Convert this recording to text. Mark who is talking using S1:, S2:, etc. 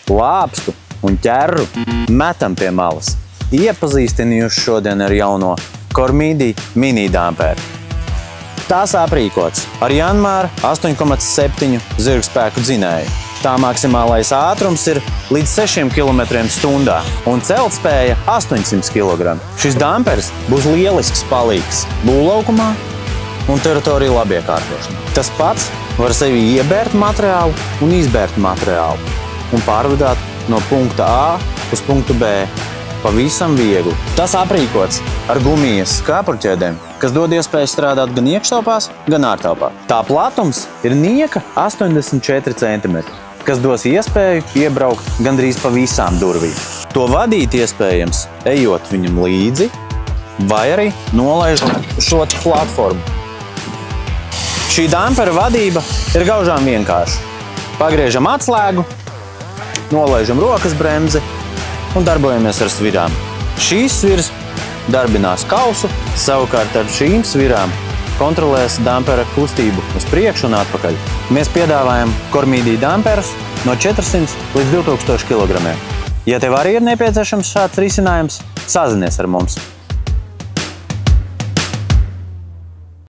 S1: lāpstu un ķerru metam pie malas. Iepazīstinu jūs šodien ar jauno Kormīdi mini damperu. Tās aprīkots ar Janmāra 8,7 zirgspēku dzinēju. Tā maksimālais ātrums ir līdz 6 km/h un celtspēja 800 kg. Šis dampers būs lielisks palīgs būvlaukumā un teritoriju labiekārtošanā. Tas pats var sevi iebērt materiālu un izbērt materiālu un pārvadāt no punkta A uz punktu B. Pavisam viegli. Tas aprīkots ar gumijas kāpurķēdēm, kas dod iespēju strādāt gan iekštelpās, gan ārtelpā. Tā platums ir nieka 84 cm, kas dos iespēju iebraukt gandrīz pa visām durvīm. To vadīt iespējams, ejot viņam līdzi, vai arī nolaižot šo platformu. Šī dampera vadība ir gaužām vienkārša. Pagriežam atslēgu, nolaižam rokas bremzi un darbojamies ar svirām. Šīs sviras darbinās kausu, savukārt ar šīm svirām kontrolēs dampera kustību uz priekšu un atpakaļ. Mēs piedāvājam Kormīdi damperus no 400 līdz 2000 kg. Ja tev arī ir nepieciešams šāds risinājums, sazinies ar mums!